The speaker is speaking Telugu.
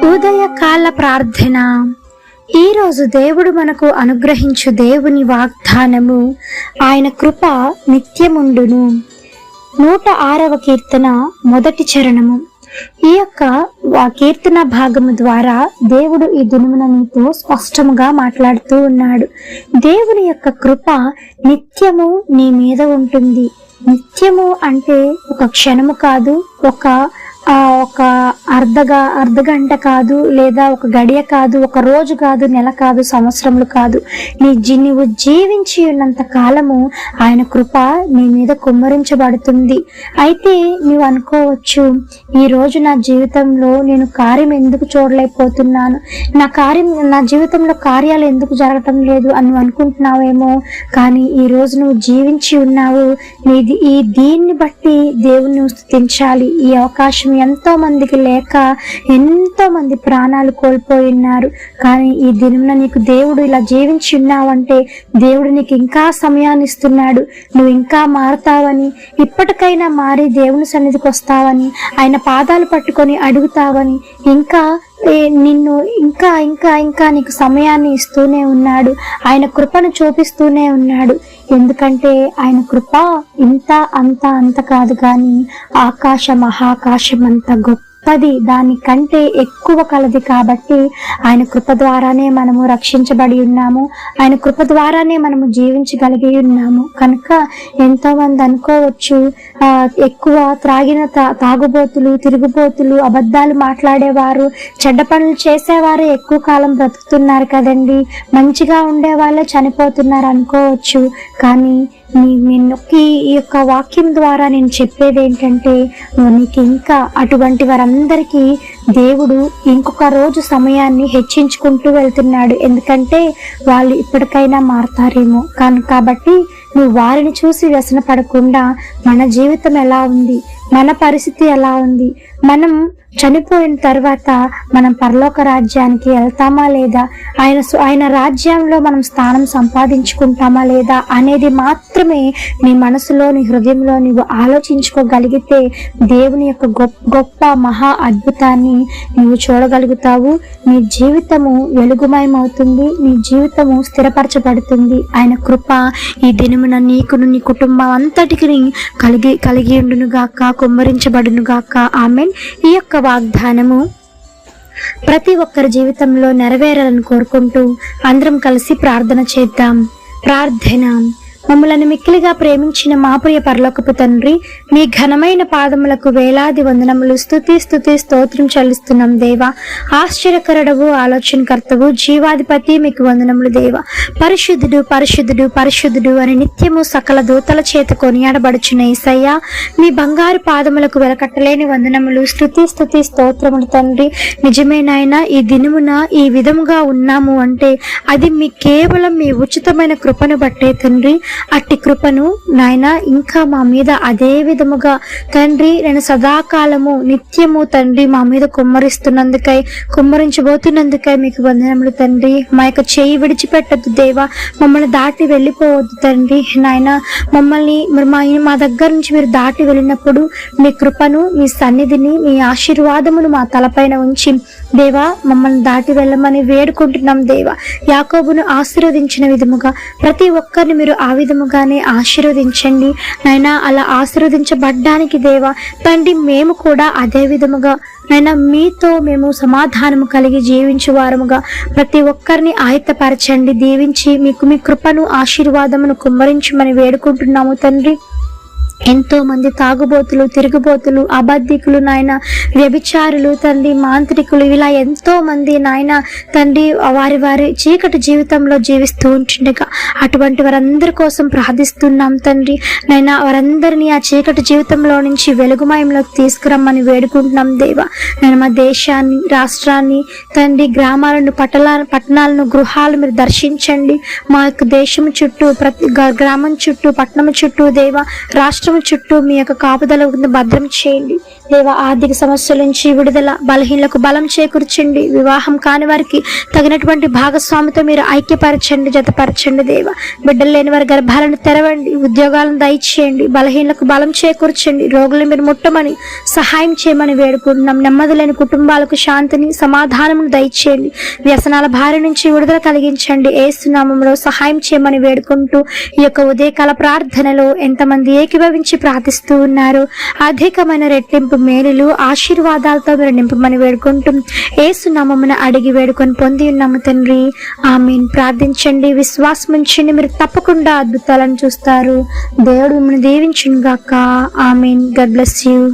ఉదయకాల ప్రార్థన. ఈరోజు దేవుడు మనకు అనుగ్రహించు దేవుని వాగ్దానము, ఆయన కృప నిత్యముండును. 106వ కీర్తన మొదటి చరణము. ఈ యొక్క కీర్తన భాగము ద్వారా దేవుడు ఈ దినమున నీతో స్పష్టముగా మాట్లాడుతూ ఉన్నాడు. దేవుని యొక్క కృప నిత్యము నీ మీద ఉంటుంది. నిత్యము అంటే ఒక క్షణము కాదు, ఒక అర్ధగంట కాదు, లేదా ఒక గడియ కాదు, ఒక రోజు కాదు, నెల కాదు, సంవత్సరములు కాదు. నీవు జీవించి ఉన్నంత కాలము ఆయన కృప నీ మీద కుమ్మరించబడుతుంది. అయితే నీవు అనుకోవచ్చు, ఈ రోజు నా జీవితంలో నేను కార్యం ఎందుకు చూడలేకపోతున్నాను, నా జీవితంలో కార్యాలు ఎందుకు జరగటం లేదు అని నువ్వు అనుకుంటున్నావేమో. కానీ ఈ రోజు నువ్వు జీవించి ఉన్నావు. దీన్ని బట్టి దేవుని స్తుతించాలి. ఈ అవకాశం ఎంతో మందికి లేక ఎంతో మంది ప్రాణాలు కోల్పోయి ఉన్నారు. కానీ ఈ దినమున నీకు దేవుడు ఇలా జీవించి ఉన్నావంటే దేవుడు నీకు ఇంకా సమయాన్ని ఇస్తున్నాడు. నువ్వు ఇంకా మారుతావని, ఇప్పటికైనా మారి దేవుని సన్నిధికి వస్తావని, ఆయన పాదాలు పట్టుకొని అడుగుతావని, నిన్ను ఇంకా ఇంకా ఇంకా నీకు సమయాన్ని ఇస్తూనే ఉన్నాడు. ఆయన కృపను చూపిస్తూనే ఉన్నాడు. ఎందుకంటే ఆయన కృప ఇంత అంత కాదు, కానీ ఆకాశ మహాకాశం అంత గొప్పది, దానికంటే ఎక్కువ కలది. కాబట్టి ఆయన కృప ద్వారానే మనము రక్షించబడి ఉన్నాము. ఆయన కృప ద్వారానే మనము జీవించగలిగి ఉన్నాము. కనుక ఎంతో మంది అనుకోవచ్చు, ఎక్కువ త్రాగిన తాగుబోతులు, తిరుగుబోతులు, అబద్ధాలు మాట్లాడేవారు, చెడ్డ పనులు చేసేవారు ఎక్కువ కాలం బ్రతుకుతున్నారు కదండి, మంచిగా ఉండే వాళ్ళే చనిపోతున్నారు అనుకోవచ్చు. కానీ ఈ యొక్క వాక్యం ద్వారా నేను చెప్పేది ఏంటంటే, నీకు ఇంకా అటువంటి వారందరికీ దేవుడు ఇంకొక రోజు సమయాన్ని హెచ్చించుకుంటూ వెళ్తున్నాడు. ఎందుకంటే వాళ్ళు ఇప్పటికైనా మారతారేమో. కాబట్టి నువ్వు వారిని చూసి వ్యసన పడకుండా, మన జీవితం ఎలా ఉంది, మన పరిస్థితి ఎలా ఉంది, మనం చనిపోయిన తర్వాత మనం పరలోక రాజ్యానికి వెళ్తామా లేదా, ఆయన రాజ్యంలో మనం స్థానం సంపాదించుకుంటామా లేదా అనేది మాత్రమే నీ మనసులో, నీ హృదయంలో నీవు ఆలోచించుకోగలిగితే దేవుని యొక్క గొప్ప మహా అద్భుతాన్ని నీవు చూడగలుగుతావు. నీ జీవితము వెలుగుమయమవుతుంది, నీ జీవితము స్థిరపరచబడుతుంది. ఆయన కృప ఈ దినమున నీకును నీ కుటుంబం అంతటికి కలిగి ఉండును గాక, కుమ్మరించబడును గాక. ఆమేన్. ఈ యొక్క వాగ్దానము ప్రతి ఒక్కరి జీవితంలో నెరవేరాలని కోరుకుంటూ అందరం కలిసి ప్రార్థన చేద్దాం. ప్రార్థన. మమ్మలను మిక్కిలిగా ప్రేమించిన మా ప్రియ పరలోకపు తండ్రి, మీ ఘనమైన పాదములకు వేలాది వందనములు, స్తుతి స్తోత్రం చెల్లిస్తున్నాం దేవా. ఆశ్చర్యకరుడవు, ఆలోచనకర్తవు, జీవాధిపతి మీకు వందనములు దేవా. పరిశుద్ధుడు పరిశుద్ధుడు పరిశుద్ధుడు అని నిత్యము సకల దూతల చేత కొనియాడబడుచున్న యేసయ్యా, మీ బంగారు పాదములకు వెలకట్టలేని వందనములు, స్తుతి స్తోత్రములు తండ్రి. నిజమే నాయనా, ఈ దినమున ఈ విధముగా ఉన్నాము అంటే అది మీ కేవలం మీ ఉచితమైన కృపను బట్టే తండ్రి. అట్టి కృపను నాయన ఇంకా మా మీద అదే విధముగా తండ్రి నేను సదాకాలము నిత్యము తండ్రి మా మీద కుమ్మరించబోతున్నందుకై మీకు వందనములు తండ్రి. మా యొక్క చేయి విడిచిపెట్టద్దు దేవా, మమ్మల్ని దాటి వెళ్ళిపోవద్దు తండ్రి. నాయన మమ్మల్ని మా దగ్గర నుంచి మీరు దాటి వెళ్ళినప్పుడు మీ కృపను, మీ సన్నిధిని, మీ ఆశీర్వాదమును మా తలపైన ఉంచి దేవా మమ్మల్ని దాటి వెళ్ళమని వేడుకుంటున్నాం దేవా. యాకోబును ఆశీర్వదించిన విధముగా ప్రతి ఒక్కరిని మీరు ఆ విధముగానే ఆశీర్వదించండి నాయనా. అలా ఆశీర్వదించబడ్డానికి దేవా తండ్రి మేము కూడా అదే విధముగా నాయనా మీతో మేము సమాధానము కలిగి జీవించువారముగా ప్రతి ఒక్కరిని ఆయత్తపరచండి, దీవించి మీకు మీ కృపను, ఆశీర్వాదమును కుమ్మరించమని వేడుకుంటున్నాము తండ్రి. ఎంతో మంది తాగుబోతులు, తిరుగుబోతులు, అబద్ధికులు నాయన, వ్యభిచారులు తండ్రి, మాంత్రికులు, ఇలా ఎంతో మంది నాయన తండ్రి వారి చీకటి జీవితంలో జీవిస్తూ ఉంటుండగా అటువంటి వారందరి కోసం ప్రార్థిస్తున్నాం తండ్రి. నైనా వారందరినీ ఆ చీకటి జీవితంలో నుంచి వెలుగుమయంలోకి తీసుకురమ్మని వేడుకుంటున్నాం దేవా. నేను మా దేశాన్ని, రాష్ట్రాన్ని తండ్రి, గ్రామాలను, పట్టణాలను, గృహాలు మీరు దర్శించండి. మా యొక్క దేశం చుట్టూ, ప్రతి గ్రామం చుట్టూ, పట్టణం చుట్టూ దేవా, రాష్ట్రం చుట్టూ మీ యొక్క కాపుదల భద్రం చేయండి. దేవ ఆర్థిక సమస్యల నుంచి విడుదల, బలహీనలకు బలం చేకూర్చండి. వివాహం కాని వారికి తగినటువంటి భాగస్వామితో మీరు ఐక్యపరచండి, జతపరచండి. దేవ బిడ్డలు లేని వారి గర్భాలను తెరవండి, ఉద్యోగాలను దయచేయండి, బలహీనలకు బలం చేకూర్చండి. రోగులు మీరు ముట్టమని సహాయం చేయమని వేడుకుంటున్నాం. నెమ్మది లేని కుటుంబాలకు శాంతిని, సమాధానమును దయచేయండి. వ్యసనాల భార్య నుంచి విడుదల కలిగించండి. యేసు నామములో సహాయం చేయమని వేడుకుంటూ ఈ యొక్క ఉదయకాల ప్రార్థనలో ఎంతమంది ఏకీభవించి ప్రార్థిస్తూ ఉన్నారు. అధికమైన రెట్టింపు మేలులు, ఆశీర్వాదాలతో మీరు నింపమని వేడుకుంటూ యేసు నామమున అడిగి వేడుకొని పొంది ఉన్నాము తండ్రి. ఆమేన్. ప్రార్థించండి, విశ్వాసం ఉంచండి, మీరు తప్పకుండా అద్భుతాలను చూస్తారు. దేవుడు మిమ్మల్ని దీవించును గాక. ఆమేన్. God bless you.